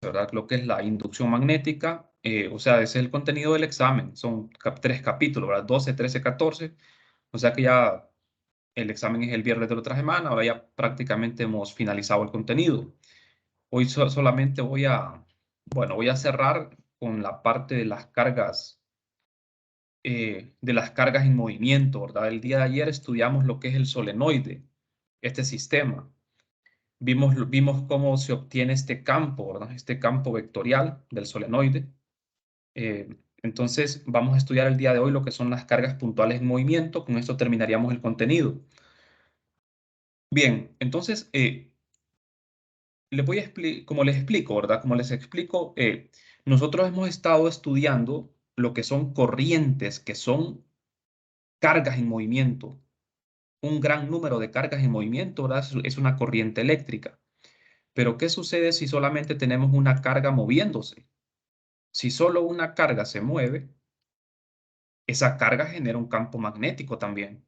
¿verdad? Lo que es la inducción magnética, o sea, ese es el contenido del examen. Son 3 capítulos, ¿verdad? 12, 13, 14. O sea que ya el examen es el viernes de la otra semana. Ahora ya prácticamente hemos finalizado el contenido. Hoy solamente voy a cerrar con la parte de las cargas en movimiento, ¿verdad? El día de ayer estudiamos lo que es el solenoide, este sistema. Vimos cómo se obtiene este campo, ¿verdad? Este campo vectorial del solenoide. Entonces, vamos a estudiar el día de hoy lo que son las cargas puntuales en movimiento. Con esto terminaríamos el contenido. Bien, entonces, como les explico, ¿verdad? Como les explico, nosotros hemos estado estudiando lo que son corrientes, que son cargas en movimiento. Un gran número de cargas en movimiento, ¿verdad? Es una corriente eléctrica. Pero, ¿qué sucede si solamente tenemos una carga moviéndose? Si solo una carga se mueve, esa carga genera un campo magnético también.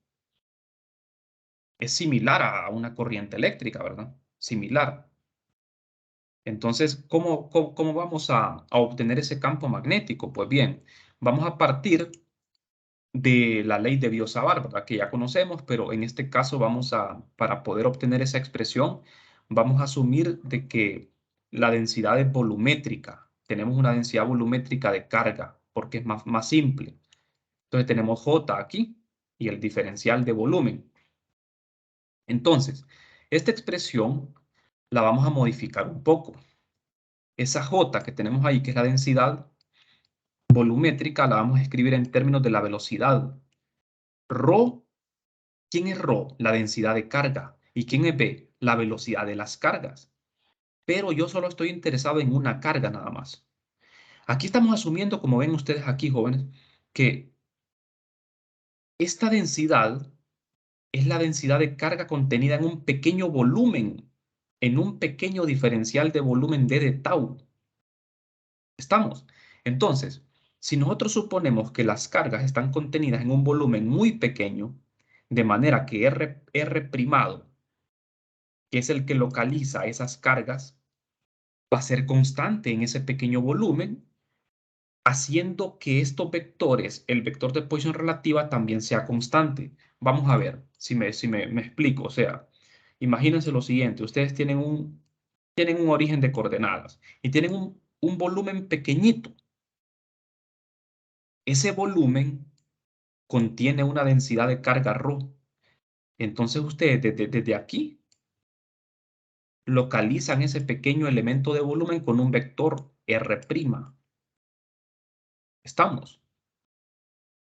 Es similar a una corriente eléctrica, ¿verdad? Similar. Entonces, ¿cómo vamos a obtener ese campo magnético? Pues bien, vamos a partir de la ley de Biot-Savart, ¿verdad? Que ya conocemos, pero en este caso para poder obtener esa expresión, vamos a asumir de que la densidad es volumétrica. Tenemos una densidad volumétrica de carga, porque es más simple. Entonces tenemos J aquí y el diferencial de volumen. Entonces, esta expresión la vamos a modificar un poco. Esa J que tenemos ahí, que es la densidad volumétrica, la vamos a escribir en términos de la velocidad. Rho, ¿quién es Rho? La densidad de carga. ¿Y quién es V? La velocidad de las cargas. Pero yo solo estoy interesado en una carga nada más. Aquí estamos asumiendo, como ven ustedes aquí, jóvenes, que esta densidad es la densidad de carga contenida en un pequeño volumen, en un pequeño diferencial de volumen d de tau. ¿Estamos? Entonces, si nosotros suponemos que las cargas están contenidas en un volumen muy pequeño, de manera que R primado, que es el que localiza esas cargas, va a ser constante en ese pequeño volumen, haciendo que estos vectores, el vector de posición relativa, también sea constante. Vamos a ver si me explico. O sea, imagínense lo siguiente, ustedes tienen un origen de coordenadas y tienen un volumen pequeñito. Ese volumen contiene una densidad de carga ρ. Entonces ustedes desde aquí localizan ese pequeño elemento de volumen con un vector R'. ¿Estamos?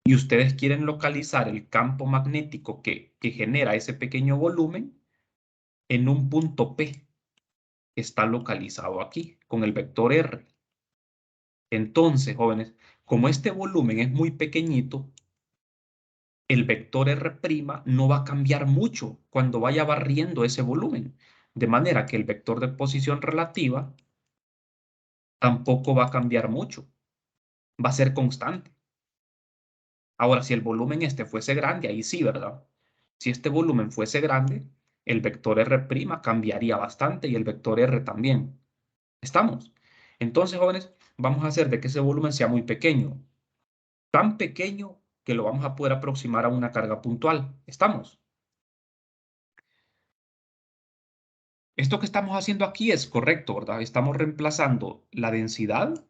Y ustedes quieren localizar el campo magnético que genera ese pequeño volumen en un punto P que está localizado aquí con el vector R. Entonces, jóvenes, como este volumen es muy pequeñito, el vector R' no va a cambiar mucho cuando vaya barriendo ese volumen. De manera que el vector de posición relativa tampoco va a cambiar mucho. Va a ser constante. Ahora, si el volumen este fuese grande, ahí sí, ¿verdad? Si este volumen fuese grande, el vector R' cambiaría bastante y el vector R también. ¿Estamos? Entonces, jóvenes, vamos a hacer de que ese volumen sea muy pequeño. Tan pequeño que lo vamos a poder aproximar a una carga puntual. ¿Estamos? Esto que estamos haciendo aquí es correcto, ¿verdad? Estamos reemplazando la densidad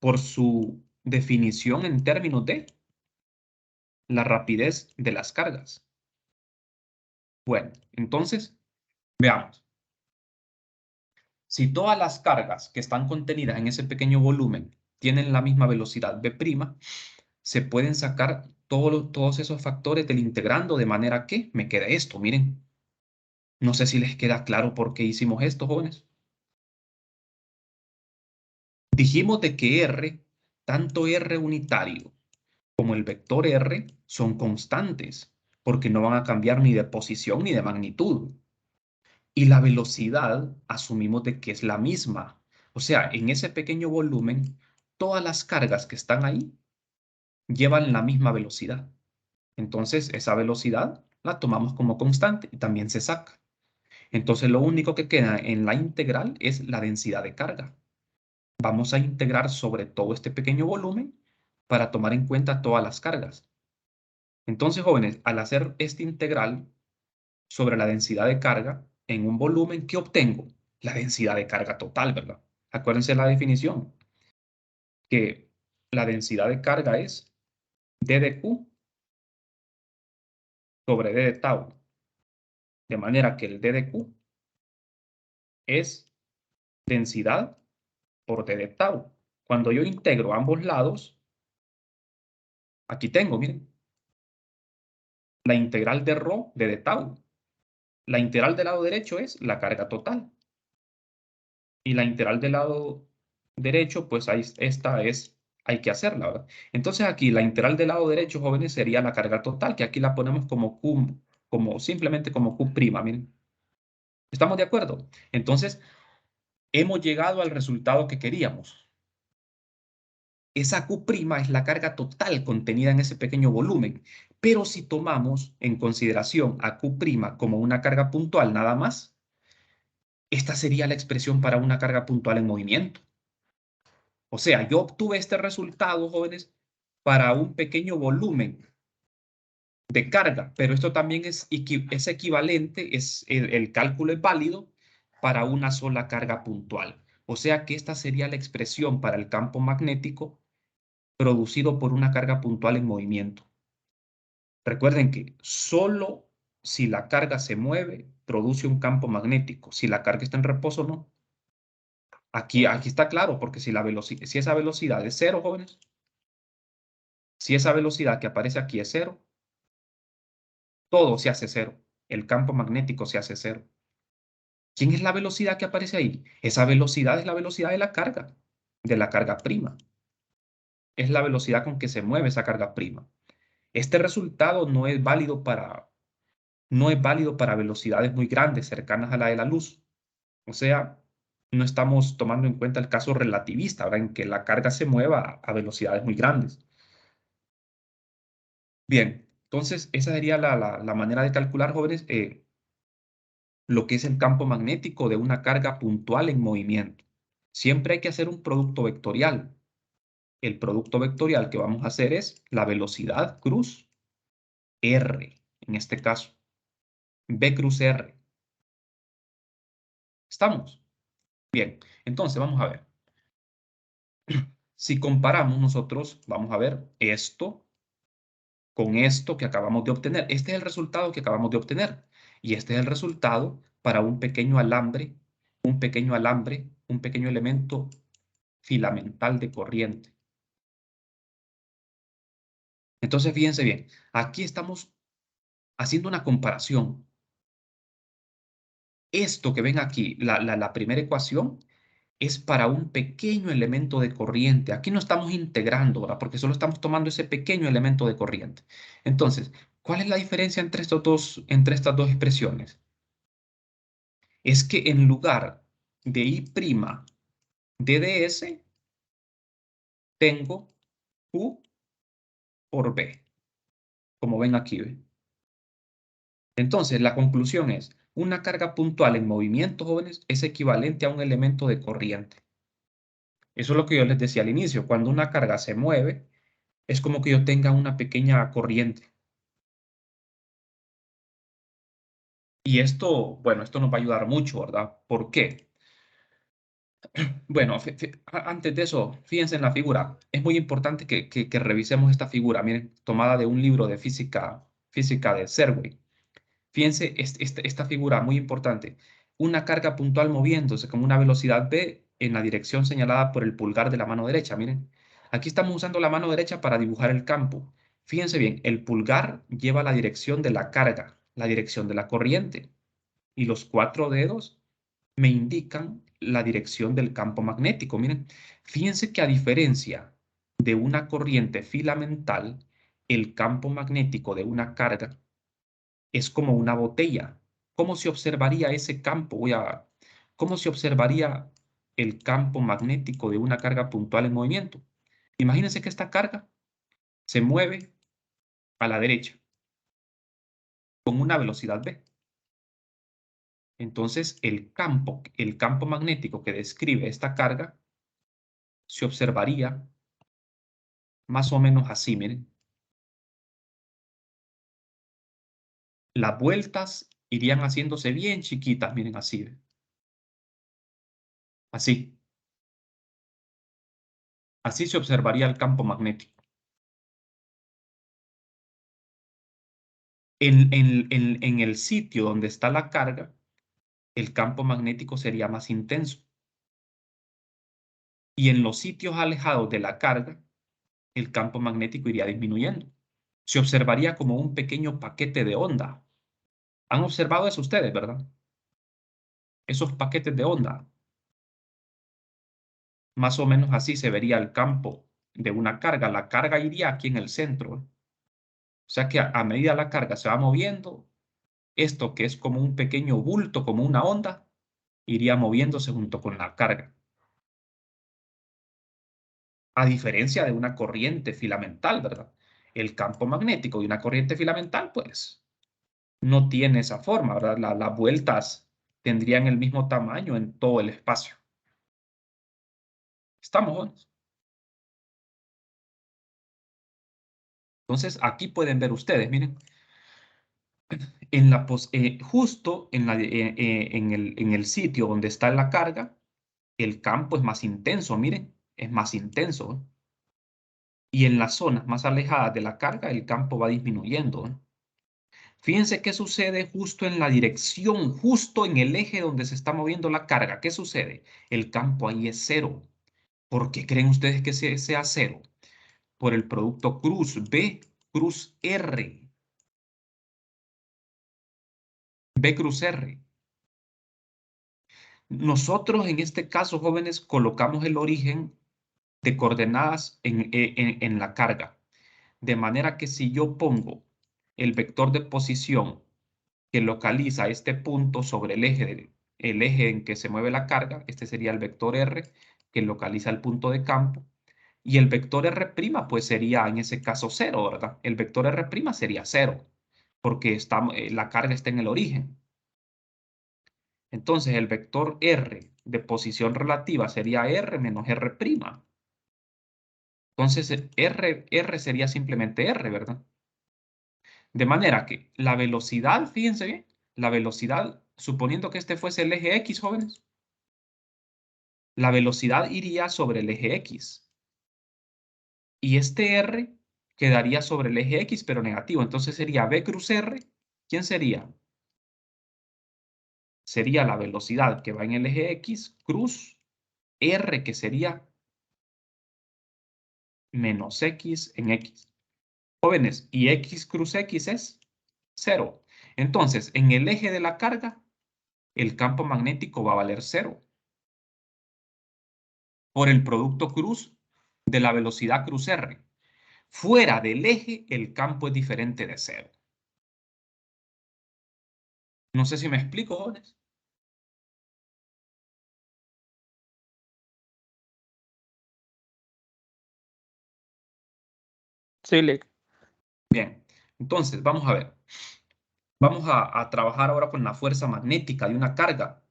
por su definición en términos de la rapidez de las cargas. Bueno, entonces, veamos. Si todas las cargas que están contenidas en ese pequeño volumen tienen la misma velocidad v', se pueden sacar todos esos factores del integrando de manera que me queda esto, miren. No sé si les queda claro por qué hicimos esto, jóvenes. Dijimos de que R, tanto R unitario como el vector R son constantes, porque no van a cambiar ni de posición ni de magnitud. Y la velocidad asumimos de que es la misma. O sea, en ese pequeño volumen, todas las cargas que están ahí llevan la misma velocidad. Entonces, esa velocidad la tomamos como constante y también se saca. Entonces lo único que queda en la integral es la densidad de carga. Vamos a integrar sobre todo este pequeño volumen para tomar en cuenta todas las cargas. Entonces, jóvenes, al hacer esta integral sobre la densidad de carga en un volumen, ¿qué obtengo? La densidad de carga total, ¿verdad? Acuérdense la definición, que la densidad de carga es d de q sobre d de tau. De manera que el d de q es densidad por d de tau. Cuando yo integro ambos lados, aquí tengo, miren, la integral de ρ de tau. La integral del lado derecho es la carga total. Y la integral del lado derecho, pues ahí, esta es, hay que hacerla, ¿verdad? Entonces aquí la integral del lado derecho, jóvenes, sería la carga total, que aquí la ponemos como Q, como simplemente como Q', miren. ¿Estamos de acuerdo? Entonces, hemos llegado al resultado que queríamos. Esa Q' es la carga total contenida en ese pequeño volumen. Pero si tomamos en consideración a Q' como una carga puntual nada más, esta sería la expresión para una carga puntual en movimiento. O sea, yo obtuve este resultado, jóvenes, para un pequeño volumen de carga, pero esto también es equivalente, el cálculo es válido para una sola carga puntual. O sea que esta sería la expresión para el campo magnético producido por una carga puntual en movimiento. Recuerden que solo si la carga se mueve, produce un campo magnético. Si la carga está en reposo, no. Aquí está claro, porque si esa velocidad es cero, jóvenes, si esa velocidad que aparece aquí es cero, todo se hace cero. El campo magnético se hace cero. ¿Quién es la velocidad que aparece ahí? Esa velocidad es la velocidad de la carga prima. Es la velocidad con que se mueve esa carga prima. Este resultado no es válido para velocidades muy grandes, cercanas a la de la luz. O sea, no estamos tomando en cuenta el caso relativista, ¿verdad? En que la carga se mueva a velocidades muy grandes. Bien, entonces esa sería la manera de calcular, jóvenes, lo que es el campo magnético de una carga puntual en movimiento. Siempre hay que hacer un producto vectorial. El producto vectorial que vamos a hacer es la velocidad cruz R, en este caso. V cruz R. ¿Estamos? Bien, entonces vamos a ver. Si comparamos nosotros, vamos a ver esto con esto que acabamos de obtener. Este es el resultado que acabamos de obtener. Y este es el resultado para un pequeño alambre, un pequeño elemento filamental de corriente. Entonces, fíjense bien, aquí estamos haciendo una comparación. Esto que ven aquí, la primera ecuación, es para un pequeño elemento de corriente. Aquí no estamos integrando, ¿verdad? Porque solo estamos tomando ese pequeño elemento de corriente. Entonces, ¿cuál es la diferencia entre estas dos expresiones? Es que en lugar de I' ds, tengo Q por B, como ven aquí. ¿Ve? Entonces, la conclusión es, una carga puntual en movimiento, jóvenes, es equivalente a un elemento de corriente. Eso es lo que yo les decía al inicio. Cuando una carga se mueve, es como que yo tenga una pequeña corriente. Y esto, bueno, esto nos va a ayudar mucho, ¿verdad? ¿Por qué? Bueno, antes de eso, fíjense en la figura. Es muy importante que revisemos esta figura. Miren, tomada de un libro de física de Serway. Fíjense esta figura, muy importante. Una carga puntual moviéndose con una velocidad v en la dirección señalada por el pulgar de la mano derecha. Miren, aquí estamos usando la mano derecha para dibujar el campo. Fíjense bien, el pulgar lleva la dirección de la carga, la dirección de la corriente. Y los 4 dedos me indican la dirección del campo magnético. Miren, fíjense que a diferencia de una corriente filamental, el campo magnético de una carga es como una botella. ¿Cómo se observaría ese campo? ¿Cómo se observaría el campo magnético de una carga puntual en movimiento? Imagínense que esta carga se mueve a la derecha con una velocidad v. Entonces, el campo magnético que describe esta carga se observaría más o menos así, miren. Las vueltas irían haciéndose bien chiquitas, miren así, así. Así se observaría el campo magnético. En el sitio donde está la carga, el campo magnético sería más intenso. Y en los sitios alejados de la carga, el campo magnético iría disminuyendo. Se observaría como un pequeño paquete de onda. ¿Han observado eso ustedes, verdad? Esos paquetes de onda. Más o menos así se vería el campo de una carga. La carga iría aquí en el centro. O sea que a medida la carga se va moviendo, esto que es como un pequeño bulto, como una onda, iría moviéndose junto con la carga. A diferencia de una corriente filamental, ¿verdad? El campo magnético de una corriente filamental, pues, no tiene esa forma, ¿verdad? Las vueltas tendrían el mismo tamaño en todo el espacio. ¿Estamos juntos? Entonces, aquí pueden ver ustedes, miren, justo en el sitio donde está la carga, el campo es más intenso, miren, es más intenso. Y en las zonas más alejadas de la carga, el campo va disminuyendo. Fíjense qué sucede justo en la dirección, justo en el eje donde se está moviendo la carga. ¿Qué sucede? El campo ahí es cero. ¿Por qué creen ustedes que sea cero? Por el producto cruz B, cruz R. B cruz R. Nosotros en este caso, jóvenes, colocamos el origen de coordenadas en la carga. De manera que si yo pongo el vector de posición que localiza este punto sobre el eje en que se mueve la carga, este sería el vector R, que localiza el punto de campo, y el vector R', pues sería en ese caso cero, ¿verdad? El vector R' sería cero, porque la carga está en el origen. Entonces, el vector R de posición relativa sería R menos R'. Entonces, R sería simplemente R, ¿verdad? De manera que la velocidad, fíjense bien, la velocidad, suponiendo que este fuese el eje X, jóvenes, la velocidad iría sobre el eje X. Y este R quedaría sobre el eje X, pero negativo. Entonces sería V cruz R. ¿Quién sería? Sería la velocidad que va en el eje X, cruz R, que sería menos X en X. Jóvenes, y X cruz X es cero. Entonces, en el eje de la carga, el campo magnético va a valer cero. Por el producto cruz de la velocidad cruz R. Fuera del eje, el campo es diferente de cero. No sé si me explico, jóvenes. Sí, Lick. Bien, entonces vamos a ver. Vamos a trabajar ahora con la fuerza magnética de una carga.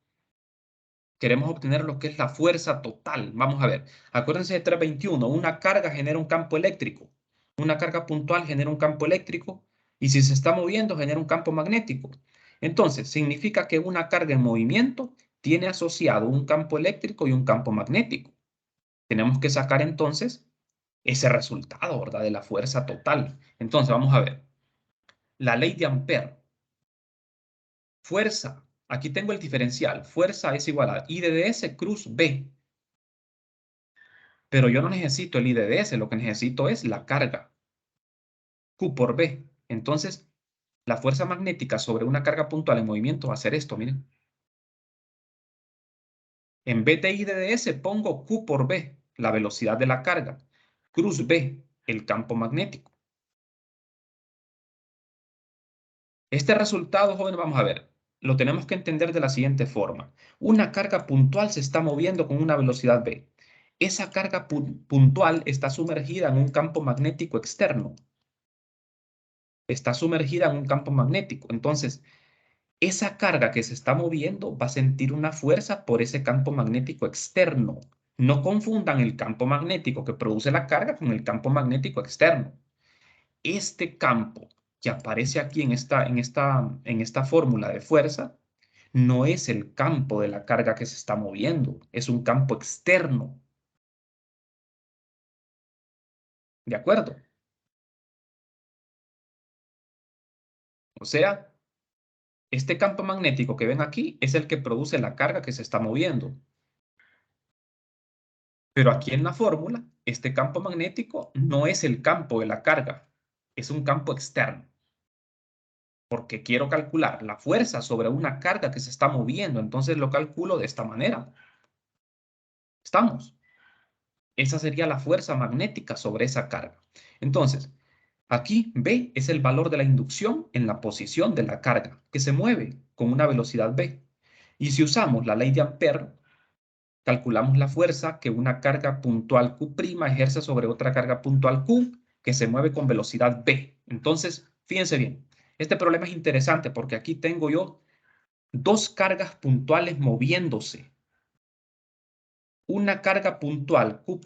Queremos obtener lo que es la fuerza total. Vamos a ver. Acuérdense de 321. Una carga genera un campo eléctrico. Una carga puntual genera un campo eléctrico. Y si se está moviendo, genera un campo magnético. Entonces, significa que una carga en movimiento tiene asociado un campo eléctrico y un campo magnético. Tenemos que sacar entonces ese resultado, ¿verdad? De la fuerza total. Entonces, vamos a ver. La ley de Ampère. Fuerza. Aquí tengo el diferencial. Fuerza es igual a I de S cruz B. Pero yo no necesito el I de S. Lo que necesito es la carga. Q por B. Entonces, la fuerza magnética sobre una carga puntual en movimiento va a ser esto, miren. En vez de I de S pongo Q por B, la velocidad de la carga. Cruz B, el campo magnético. Este resultado, jóvenes, vamos a ver, lo tenemos que entender de la siguiente forma. Una carga puntual se está moviendo con una velocidad v. Esa carga puntual está sumergida en un campo magnético externo. Está sumergida en un campo magnético. Entonces, esa carga que se está moviendo va a sentir una fuerza por ese campo magnético externo. No confundan el campo magnético que produce la carga con el campo magnético externo. Este campo que aparece aquí en esta fórmula de fuerza no es el campo de la carga que se está moviendo, es un campo externo. ¿De acuerdo? O sea, este campo magnético que ven aquí es el que produce la carga que se está moviendo. Pero aquí en la fórmula, este campo magnético no es el campo de la carga, es un campo externo. Porque quiero calcular la fuerza sobre una carga que se está moviendo, entonces lo calculo de esta manera. ¿Estamos? Esa sería la fuerza magnética sobre esa carga. Entonces, aquí B es el valor de la inducción en la posición de la carga, que se mueve con una velocidad V. Y si usamos la ley de Ampère, calculamos la fuerza que una carga puntual Q' ejerce sobre otra carga puntual Q, que se mueve con velocidad V. Entonces, fíjense bien, este problema es interesante porque aquí tengo yo dos cargas puntuales moviéndose. Una carga puntual Q'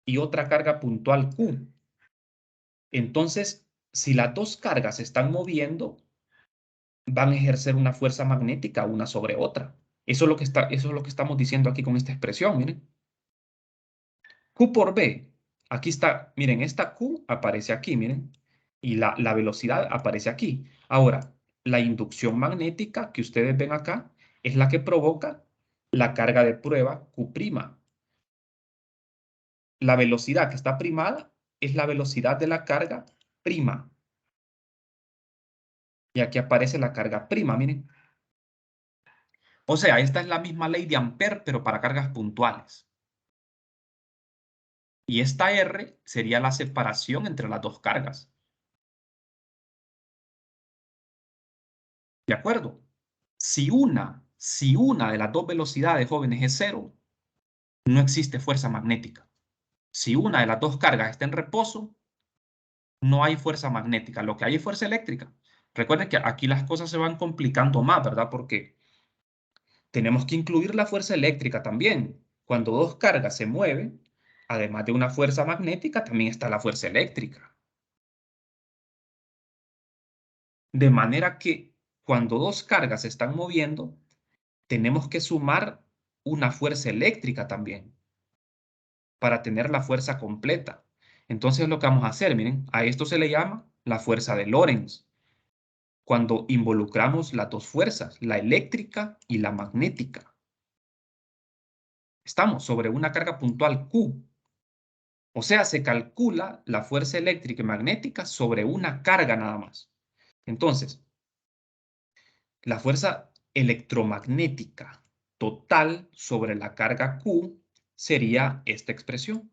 y otra carga puntual Q. Entonces, si las dos cargas se están moviendo, van a ejercer una fuerza magnética una sobre otra. Eso es lo que estamos diciendo aquí con esta expresión, miren. Q por B. Aquí está, miren, esta Q aparece aquí, miren. Y la velocidad aparece aquí. Ahora, la inducción magnética que ustedes ven acá es la que provoca la carga de prueba Q'. La velocidad que está primada es la velocidad de la carga prima. Y aquí aparece la carga prima, miren. O sea, esta es la misma ley de Ampère, pero para cargas puntuales. Y esta R sería la separación entre las dos cargas. ¿De acuerdo? Si una de las dos velocidades, jóvenes, es cero, no existe fuerza magnética. Si una de las dos cargas está en reposo, no hay fuerza magnética. Lo que hay es fuerza eléctrica. Recuerden que aquí las cosas se van complicando más, ¿verdad? Porque tenemos que incluir la fuerza eléctrica también. Cuando dos cargas se mueven, además de una fuerza magnética, también está la fuerza eléctrica. De manera que cuando dos cargas se están moviendo, tenemos que sumar una fuerza eléctrica también para tener la fuerza completa. Entonces lo que vamos a hacer, miren, a esto se le llama la fuerza de Lorentz. Cuando involucramos las dos fuerzas, la eléctrica y la magnética. Estamos sobre una carga puntual Q. O sea, se calcula la fuerza eléctrica y magnética sobre una carga nada más. Entonces, la fuerza electromagnética total sobre la carga Q sería esta expresión,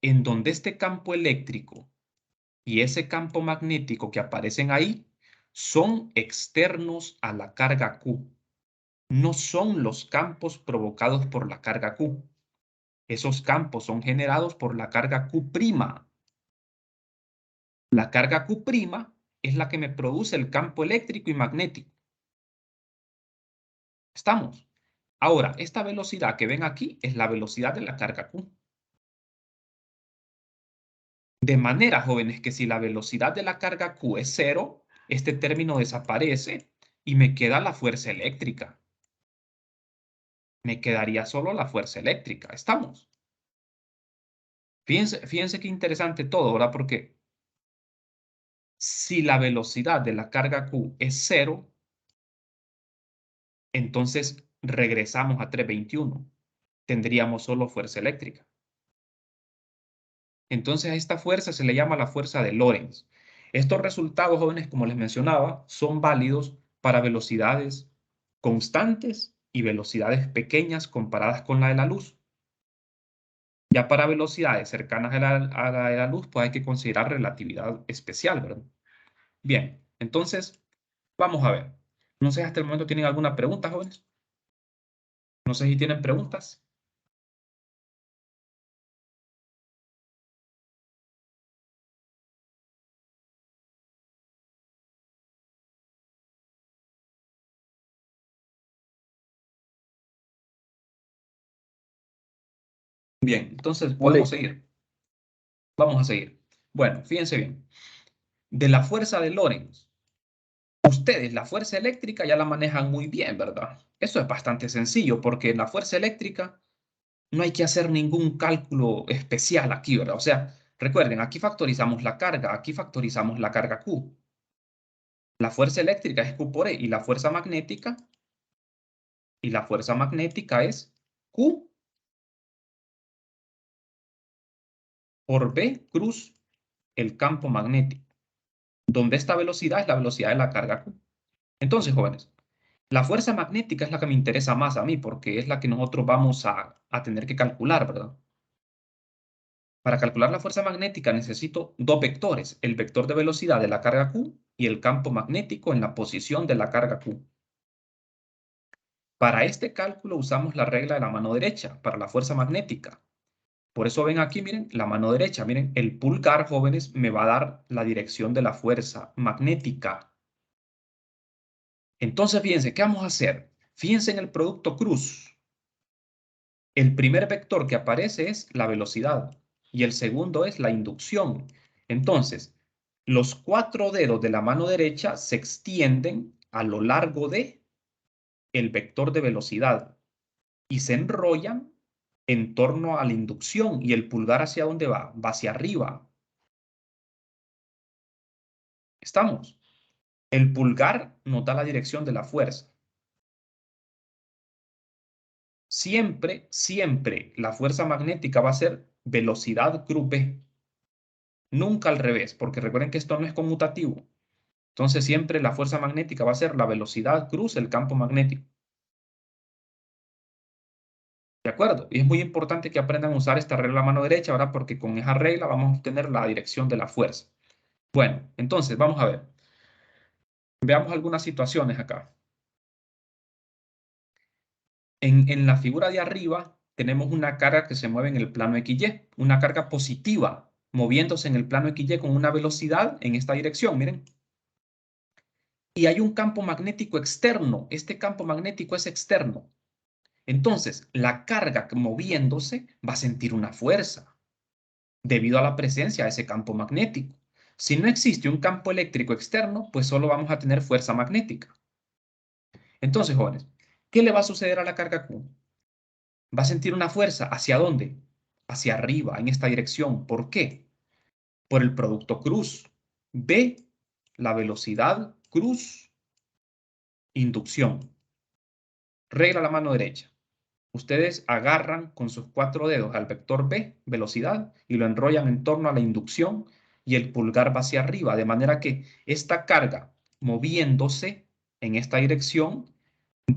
en donde este campo eléctrico y ese campo magnético que aparecen ahí son externos a la carga Q. No son los campos provocados por la carga Q. Esos campos son generados por la carga Q'. La carga Q' es la que me produce el campo eléctrico y magnético. ¿Estamos? Ahora, esta velocidad que ven aquí es la velocidad de la carga Q. De manera, jóvenes, que si la velocidad de la carga Q es cero, este término desaparece y me queda la fuerza eléctrica. Me quedaría solo la fuerza eléctrica. ¿Estamos? Fíjense qué interesante todo, ¿verdad? Porque si la velocidad de la carga Q es cero, entonces regresamos a 321. Tendríamos solo fuerza eléctrica. Entonces a esta fuerza se le llama la fuerza de Lorentz. Estos resultados, jóvenes, como les mencionaba, son válidos para velocidades constantes y velocidades pequeñas comparadas con la de la luz. Ya para velocidades cercanas a la de la luz, pues hay que considerar relatividad especial, ¿verdad? Bien, entonces vamos a ver. No sé si hasta el momento tienen alguna pregunta, jóvenes. No sé si tienen preguntas. Bien, entonces podemos Molesta. seguir. Vamos a seguir. Bueno, fíjense bien. De la fuerza de Lorentz, ustedes la fuerza eléctrica ya la manejan muy bien, ¿verdad? Eso es bastante sencillo porque en la fuerza eléctrica no hay que hacer ningún cálculo especial aquí, ¿verdad? O sea, recuerden, aquí factorizamos la carga, aquí factorizamos la carga Q. La fuerza eléctrica es Q por E y la fuerza magnética es Q por B cruz el campo magnético, donde esta velocidad es la velocidad de la carga Q. Entonces, jóvenes, la fuerza magnética es la que me interesa más a mí porque es la que nosotros vamos a tener que calcular, ¿verdad? Para calcular la fuerza magnética necesito dos vectores, el vector de velocidad de la carga Q y el campo magnético en la posición de la carga Q. Para este cálculo usamos la regla de la mano derecha para la fuerza magnética. Por eso ven aquí, miren, la mano derecha, miren, el pulgar, jóvenes, me va a dar la dirección de la fuerza magnética. Entonces, fíjense, ¿qué vamos a hacer? Fíjense en el producto cruz. El primer vector que aparece es la velocidad y el segundo es la inducción. Entonces, los cuatro dedos de la mano derecha se extienden a lo largo de el vector de velocidad y se enrollan en torno a la inducción. ¿Y el pulgar hacia dónde va? Va hacia arriba. ¿Estamos? El pulgar nos da la dirección de la fuerza. Siempre, siempre la fuerza magnética va a ser velocidad cruz B. Nunca al revés, porque recuerden que esto no es conmutativo. Entonces siempre la fuerza magnética va a ser la velocidad cruz el campo magnético. ¿De acuerdo? Y es muy importante que aprendan a usar esta regla a mano derecha, ¿verdad? Porque con esa regla vamos a obtener la dirección de la fuerza. Bueno, entonces vamos a ver. Veamos algunas situaciones acá. En la figura de arriba tenemos una carga que se mueve en el plano XY, una carga positiva, moviéndose en el plano XY con una velocidad en esta dirección, miren. Y hay un campo magnético externo. Este campo magnético es externo. Entonces, la carga moviéndose va a sentir una fuerza debido a la presencia de ese campo magnético. Si no existe un campo eléctrico externo, pues solo vamos a tener fuerza magnética. Entonces, jóvenes, ¿qué le va a suceder a la carga Q? Va a sentir una fuerza. ¿Hacia dónde? Hacia arriba, en esta dirección. ¿Por qué? Por el producto cruz. B, la velocidad cruz, inducción. Regla la mano derecha. Ustedes agarran con sus cuatro dedos al vector B, velocidad, y lo enrollan en torno a la inducción y el pulgar va hacia arriba, de manera que esta carga moviéndose en esta dirección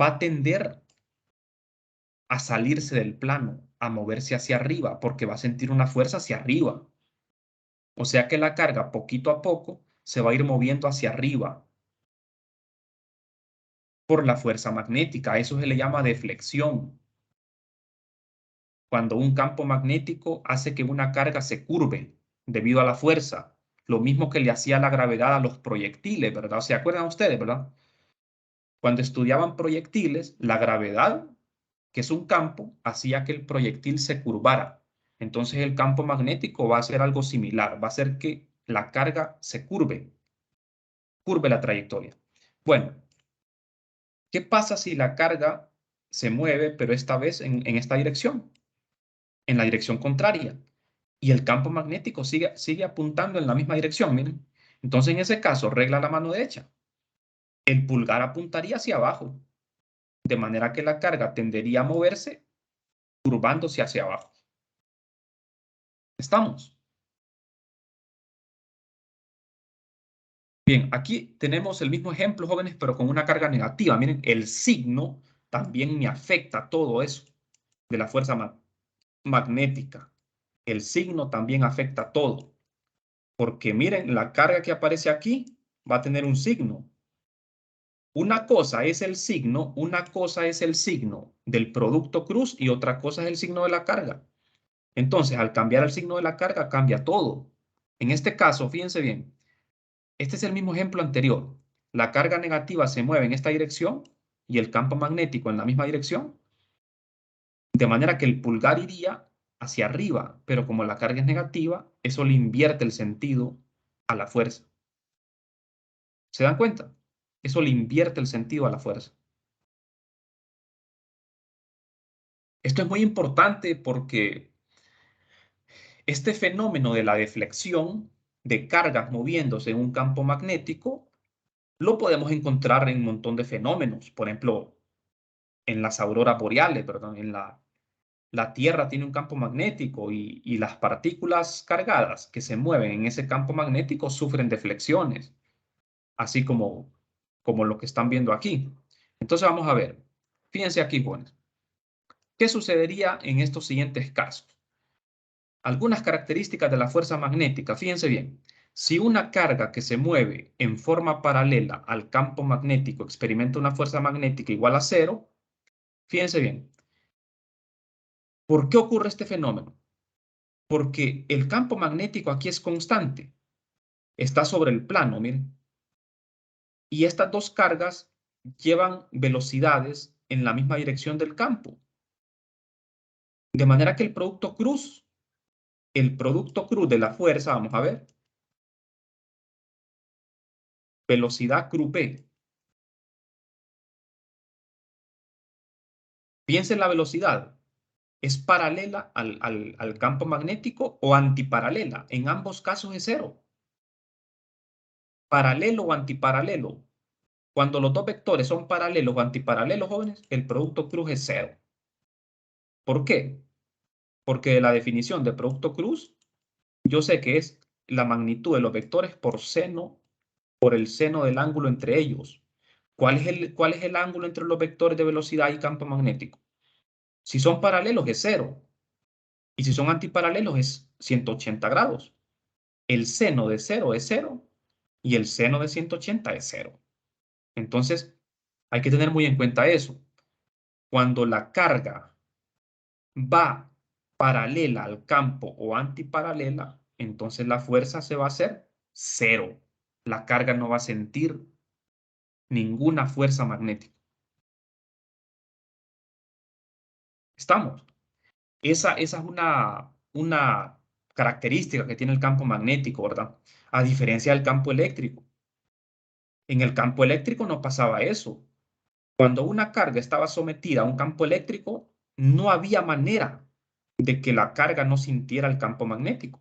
va a tender a salirse del plano, a moverse hacia arriba, porque va a sentir una fuerza hacia arriba. O sea que la carga poquito a poco se va a ir moviendo hacia arriba por la fuerza magnética. A eso se le llama deflexión. Cuando un campo magnético hace que una carga se curve debido a la fuerza, lo mismo que le hacía la gravedad a los proyectiles, ¿verdad? ¿Se acuerdan ustedes, verdad? Cuando estudiaban proyectiles, la gravedad, que es un campo, hacía que el proyectil se curvara. Entonces el campo magnético va a hacer algo similar, va a hacer que la carga se curve la trayectoria. Bueno, ¿qué pasa si la carga se mueve, pero esta vez en esta dirección, en la dirección contraria? Y el campo magnético sigue apuntando en la misma dirección, miren. Entonces, en ese caso, regla la mano derecha. El pulgar apuntaría hacia abajo, de manera que la carga tendería a moverse, curvándose hacia abajo. ¿Estamos? Bien, aquí tenemos el mismo ejemplo, jóvenes, pero con una carga negativa. Miren, el signo también me afecta todo eso de la fuerza magnética. El signo también afecta todo, porque miren, la carga que aparece aquí va a tener un signo. Una cosa es el signo del producto cruz y otra cosa es el signo de la carga. Entonces, al cambiar el signo de la carga, cambia todo. En este caso, fíjense bien, este es el mismo ejemplo anterior. La carga negativa se mueve en esta dirección y el campo magnético en la misma dirección, de manera que el pulgar iría hacia arriba, pero como la carga es negativa, eso le invierte el sentido a la fuerza. ¿Se dan cuenta? Eso le invierte el sentido a la fuerza. Esto es muy importante porque este fenómeno de la deflexión de cargas moviéndose en un campo magnético lo podemos encontrar en un montón de fenómenos. Por ejemplo, en las auroras boreales, perdón, la Tierra tiene un campo magnético y las partículas cargadas que se mueven en ese campo magnético sufren deflexiones, así como lo que están viendo aquí. Entonces vamos a ver. Fíjense aquí, jóvenes. ¿Qué sucedería en estos siguientes casos? Algunas características de la fuerza magnética. Fíjense bien. Si una carga que se mueve en forma paralela al campo magnético experimenta una fuerza magnética igual a cero, fíjense bien. ¿Por qué ocurre este fenómeno? Porque el campo magnético aquí es constante. Está sobre el plano, miren. Y estas dos cargas llevan velocidades en la misma dirección del campo. De manera que el producto cruz de la fuerza, vamos a ver, velocidad cruz P. Piensen en la velocidad. ¿Es paralela al campo magnético o antiparalela? En ambos casos es cero. Paralelo o antiparalelo. Cuando los dos vectores son paralelos o antiparalelos, jóvenes, el producto cruz es cero. ¿Por qué? Porque la definición de producto cruz, yo sé que es la magnitud de los vectores por el seno del ángulo entre ellos. ¿Cuál es el ángulo entre los vectores de velocidad y campo magnético? Si son paralelos es cero. Y si son antiparalelos es 180 grados. El seno de cero es cero y el seno de 180 es cero. Entonces, hay que tener muy en cuenta eso. Cuando la carga va paralela al campo o antiparalela, entonces la fuerza se va a hacer cero. La carga no va a sentir ninguna fuerza magnética. ¿Estamos? Esa es una característica que tiene el campo magnético, ¿verdad? A diferencia del campo eléctrico. En el campo eléctrico no pasaba eso. Cuando una carga estaba sometida a un campo eléctrico, no había manera de que la carga no sintiera el campo magnético.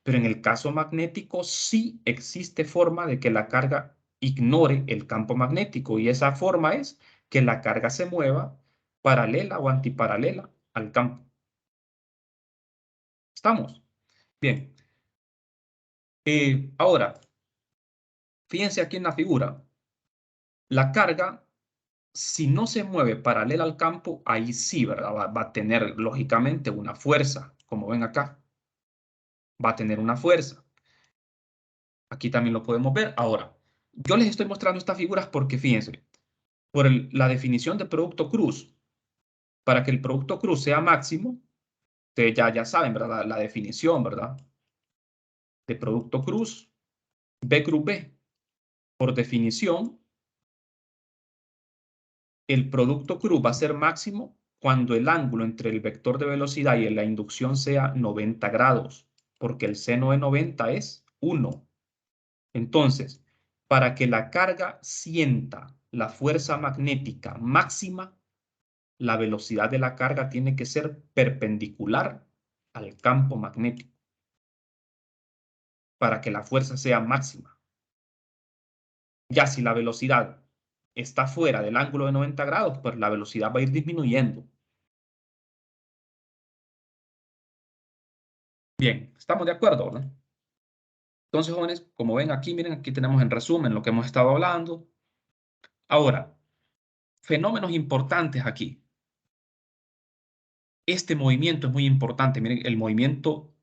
Pero en el caso magnético sí existe forma de que la carga ignore el campo magnético y esa forma es que la carga se mueva paralela o antiparalela al campo. ¿Estamos? Bien. Ahora, fíjense aquí en la figura. La carga, si no se mueve paralela al campo, ahí sí, ¿verdad? Va a tener lógicamente una fuerza, como ven acá. Va a tener una fuerza. Aquí también lo podemos ver. Ahora, yo les estoy mostrando estas figuras porque fíjense, por la definición de producto cruz, para que el producto cruz sea máximo, ustedes ya saben, ¿verdad? La definición, ¿verdad? De producto cruz, B cruz B. Por definición, el producto cruz va a ser máximo cuando el ángulo entre el vector de velocidad y la inducción sea 90 grados, porque el seno de 90 es 1. Entonces, para que la carga sienta la fuerza magnética máxima, la velocidad de la carga tiene que ser perpendicular al campo magnético para que la fuerza sea máxima. Ya si la velocidad está fuera del ángulo de 90 grados, pues la velocidad va a ir disminuyendo. Bien, estamos de acuerdo, ¿no? Entonces, jóvenes, como ven aquí, miren, aquí tenemos en resumen lo que hemos estado hablando. Ahora, fenómenos importantes aquí. Este movimiento es muy importante. Miren, el movimiento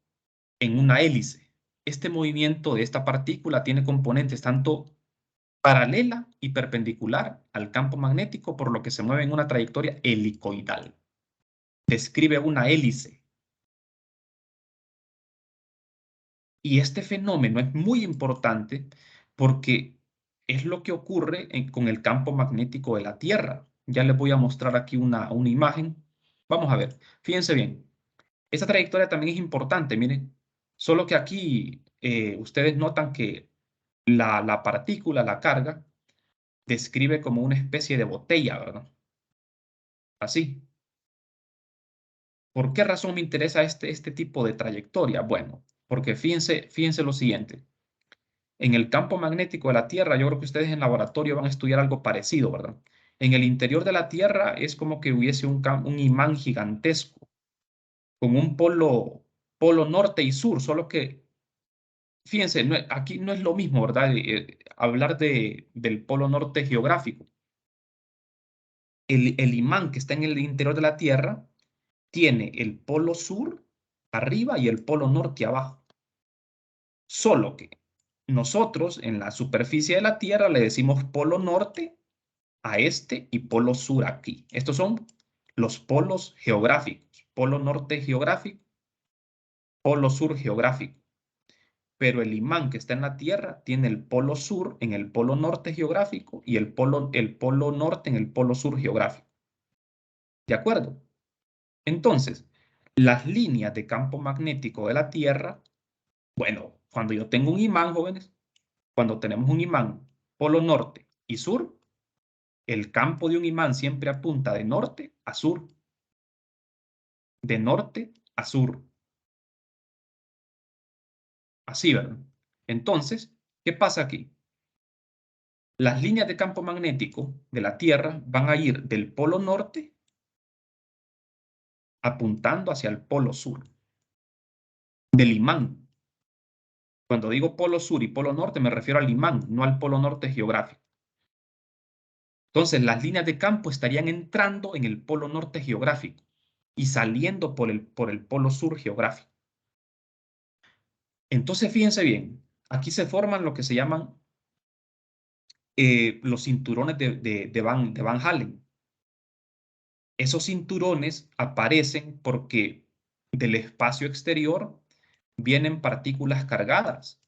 en una hélice. Este movimiento de esta partícula tiene componentes tanto paralela y perpendicular al campo magnético, por lo que se mueve en una trayectoria helicoidal. Describe una hélice. Y este fenómeno es muy importante porque es lo que ocurre con el campo magnético de la Tierra. Ya les voy a mostrar aquí una imagen. Vamos a ver, fíjense bien. Esta trayectoria también es importante, miren. Solo que aquí ustedes notan que la partícula, la carga, describe como una especie de botella, ¿verdad? Así. ¿Por qué razón me interesa este tipo de trayectoria? Bueno, porque fíjense lo siguiente. En el campo magnético de la Tierra, yo creo que ustedes en laboratorio van a estudiar algo parecido, ¿verdad? En el interior de la Tierra es como que hubiese un imán gigantesco con un polo norte y sur, solo que, fíjense, aquí no es lo mismo, ¿verdad? Hablar del polo norte geográfico. El imán que está en el interior de la Tierra tiene el polo sur arriba y el polo norte abajo. Solo que nosotros en la superficie de la Tierra le decimos polo norte a este y polo sur aquí. Estos son los polos geográficos. Polo norte geográfico, polo sur geográfico. Pero el imán que está en la Tierra tiene el polo sur en el polo norte geográfico y el polo norte en el polo sur geográfico. ¿De acuerdo? Entonces, las líneas de campo magnético de la Tierra, bueno, cuando yo tengo un imán, jóvenes, cuando tenemos un imán polo norte y sur, el campo de un imán siempre apunta de norte a sur, de norte a sur. Así, ¿verdad? Entonces, ¿qué pasa aquí? Las líneas de campo magnético de la Tierra van a ir del polo norte apuntando hacia el polo sur, del imán. Cuando digo polo sur y polo norte me refiero al imán, no al polo norte geográfico. Entonces, las líneas de campo estarían entrando en el polo norte geográfico y saliendo por el polo sur geográfico. Entonces, fíjense bien, aquí se forman lo que se llaman los cinturones de Van Allen. Esos cinturones aparecen porque del espacio exterior vienen partículas cargadas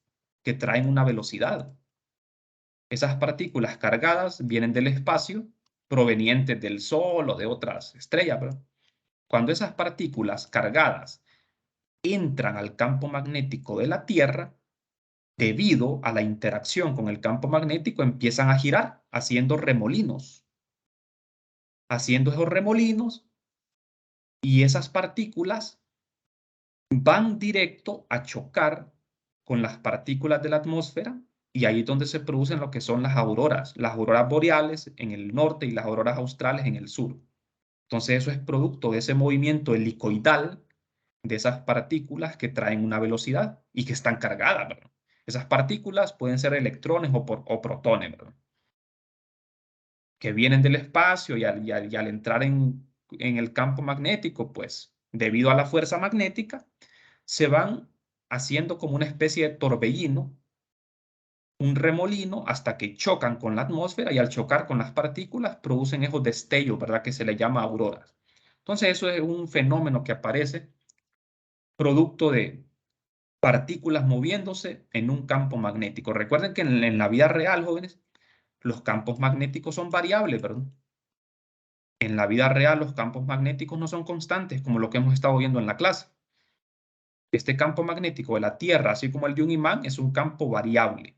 que traen una velocidad. Esas partículas cargadas vienen del espacio provenientes del Sol o de otras estrellas, ¿verdad? Cuando esas partículas cargadas entran al campo magnético de la Tierra, debido a la interacción con el campo magnético, empiezan a girar haciendo remolinos. Haciendo esos remolinos y esas partículas van directo a chocar con las partículas de la atmósfera y ahí es donde se producen lo que son las auroras boreales en el norte y las auroras australes en el sur. Entonces eso es producto de ese movimiento helicoidal de esas partículas que traen una velocidad y que están cargadas, ¿verdad? Esas partículas pueden ser electrones o protones, ¿verdad? Que vienen del espacio y al entrar en el campo magnético, pues debido a la fuerza magnética, se van haciendo como una especie de torbellino, un remolino, hasta que chocan con la atmósfera y al chocar con las partículas producen esos destellos, ¿verdad? Que se le llama auroras. Entonces eso es un fenómeno que aparece producto de partículas moviéndose en un campo magnético. Recuerden que en la vida real, jóvenes, los campos magnéticos son variables, ¿verdad? En la vida real los campos magnéticos no son constantes, como lo que hemos estado viendo en la clase. Este campo magnético de la Tierra, así como el de un imán, es un campo variable.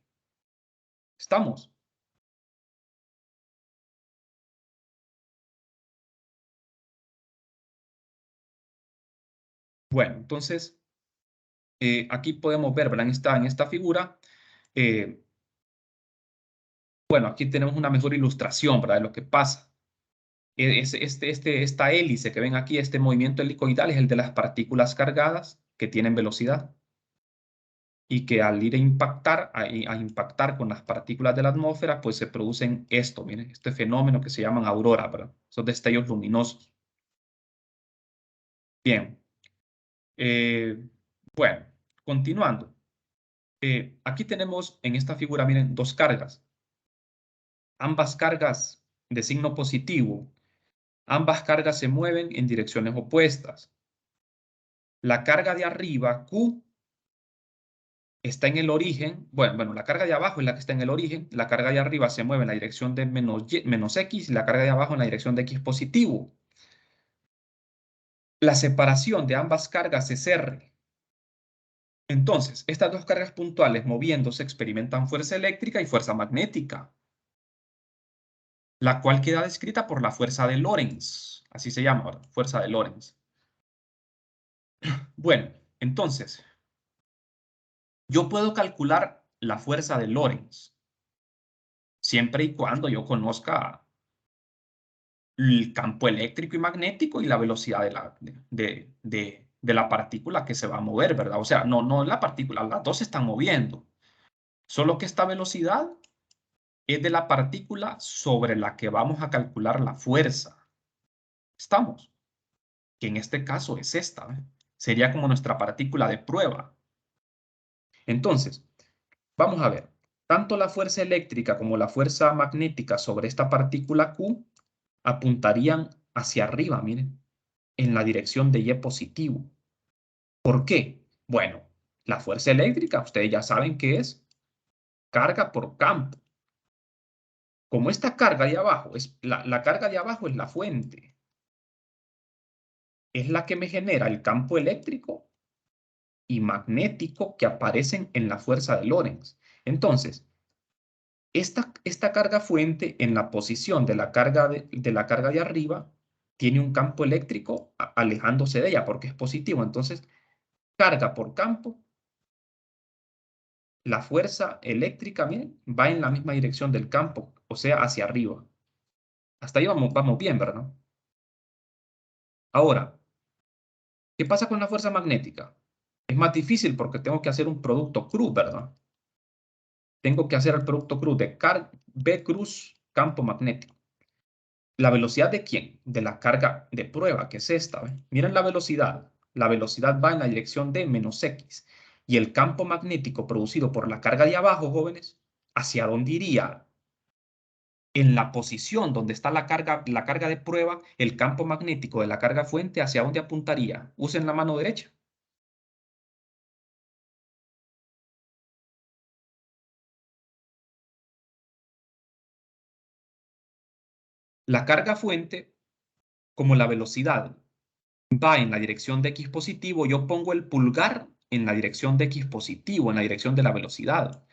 ¿Estamos? Bueno, entonces, aquí podemos ver, ¿verdad? En esta figura, eh, bueno, aquí tenemos una mejor ilustración, ¿verdad? De lo que pasa. Esta hélice que ven aquí, este movimiento helicoidal es el de las partículas cargadas que tienen velocidad y que al ir a impactar con las partículas de la atmósfera, pues se producen esto, miren, este fenómeno que se llaman auroras, ¿verdad? Esos destellos luminosos. Bien, eh, bueno, continuando. Aquí tenemos en esta figura, miren, dos cargas. Ambas cargas de signo positivo. Ambas cargas se mueven en direcciones opuestas. La carga de arriba, Q, está en el origen. Bueno, la carga de abajo es la que está en el origen. La carga de arriba se mueve en la dirección de menos X y la carga de abajo en la dirección de X positivo. la separación de ambas cargas es R. Entonces, estas dos cargas puntuales moviéndose experimentan fuerza eléctrica y fuerza magnética, la cual queda descrita por la fuerza de Lorentz. Así se llama, ¿verdad? Fuerza de Lorentz. Bueno, entonces, yo puedo calcular la fuerza de Lorentz siempre y cuando yo conozca el campo eléctrico y magnético y la velocidad de la partícula que se va a mover, ¿verdad? O sea, no la partícula, las dos se están moviendo. Solo que esta velocidad es de la partícula sobre la que vamos a calcular la fuerza. ¿Estamos? Que en este caso es esta, ¿eh? Sería como nuestra partícula de prueba. Entonces, vamos a ver. Tanto la fuerza eléctrica como la fuerza magnética sobre esta partícula Q apuntarían hacia arriba, miren, en la dirección de Y positivo. ¿Por qué? Bueno, la fuerza eléctrica, ustedes ya saben que es carga por campo. Como esta carga de abajo, la carga de abajo es la fuente, es la que me genera el campo eléctrico y magnético que aparecen en la fuerza de Lorentz. Entonces, esta carga fuente en la posición de la carga de arriba tiene un campo eléctrico alejándose de ella porque es positivo. Entonces, carga por campo, la fuerza eléctrica, miren, va en la misma dirección del campo, o sea, hacia arriba. Hasta ahí vamos bien, ¿verdad? Ahora, ¿qué pasa con la fuerza magnética? Es más difícil porque tengo que hacer un producto cruz, ¿verdad? Tengo que hacer el producto cruz de B cruz campo magnético. ¿La velocidad de quién? De la carga de prueba, que es esta. ¿Ve? Miren la velocidad. La velocidad va en la dirección de menos X. Y el campo magnético producido por la carga de abajo, jóvenes, ¿hacia dónde iría? En la posición donde está la carga de prueba, el campo magnético de la carga fuente, ¿hacia dónde apuntaría? Usen la mano derecha. La carga fuente, como la velocidad va en la dirección de X positivo, yo pongo el pulgar en la dirección de X positivo, en la dirección de la velocidad.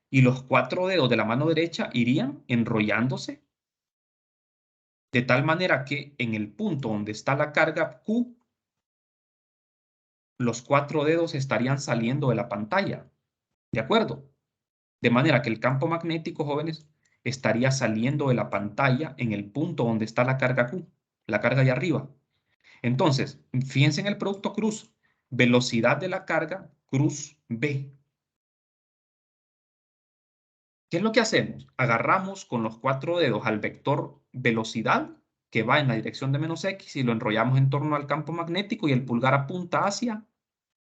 Y los 4 dedos de la mano derecha irían enrollándose de tal manera que en el punto donde está la carga Q, los 4 dedos estarían saliendo de la pantalla. ¿De acuerdo? De manera que el campo magnético, jóvenes, estaría saliendo de la pantalla en el punto donde está la carga Q, la carga de arriba. Entonces, fíjense en el producto cruz, velocidad de la carga cruz B. ¿Qué es lo que hacemos? Agarramos con los 4 dedos al vector velocidad que va en la dirección de menos X y lo enrollamos en torno al campo magnético y el pulgar apunta hacia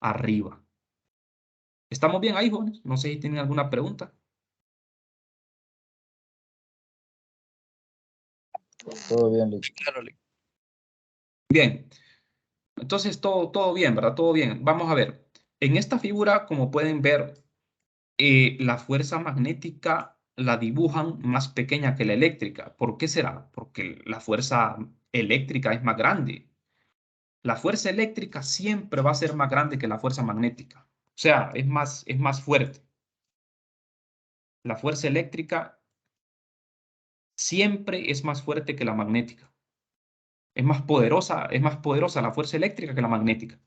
arriba. ¿Estamos bien ahí, jóvenes? No sé si tienen alguna pregunta. Todo bien, Lick. Claro, Lick. Bien. Entonces, todo bien, ¿verdad? Todo bien. Vamos a ver. En esta figura, como pueden ver, la fuerza magnética la dibujan más pequeña que la eléctrica. ¿Por qué será? Porque la fuerza eléctrica es más grande. La fuerza eléctrica siempre va a ser más grande que la fuerza magnética. O sea, es más fuerte. La fuerza eléctrica siempre es más fuerte que la magnética. Es más poderosa la fuerza eléctrica que la magnética.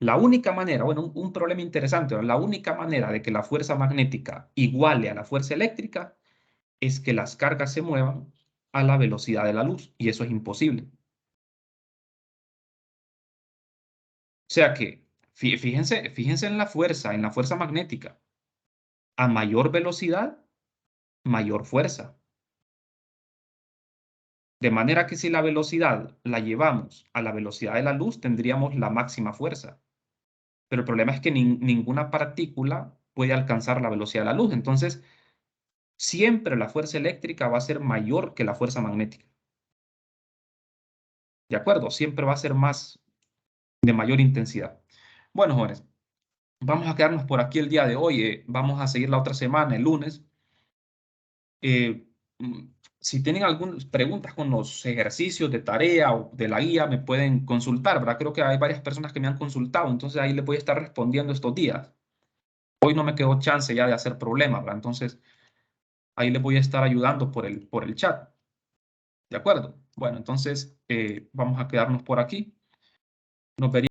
La única manera, bueno, un problema interesante, ¿no? La única manera de que la fuerza magnética iguale a la fuerza eléctrica es que las cargas se muevan a la velocidad de la luz, y eso es imposible. O sea que, fíjense en la fuerza magnética. A mayor velocidad, mayor fuerza. De manera que si la velocidad la llevamos a la velocidad de la luz, tendríamos la máxima fuerza. Pero el problema es que ninguna partícula puede alcanzar la velocidad de la luz. Entonces, siempre la fuerza eléctrica va a ser mayor que la fuerza magnética. ¿De acuerdo? Siempre va a ser de mayor intensidad. Bueno, jóvenes, vamos a quedarnos por aquí el día de hoy. Vamos a seguir la otra semana, el lunes. Eh, si tienen algunas preguntas con los ejercicios de tarea o de la guía, me pueden consultar, ¿verdad? Creo que hay varias personas que me han consultado, entonces ahí les voy a estar respondiendo estos días. Hoy no me quedó chance ya de hacer problemas, ¿verdad? Entonces ahí les voy a estar ayudando por el chat. ¿De acuerdo? Bueno, entonces vamos a quedarnos por aquí. Nos veríamos.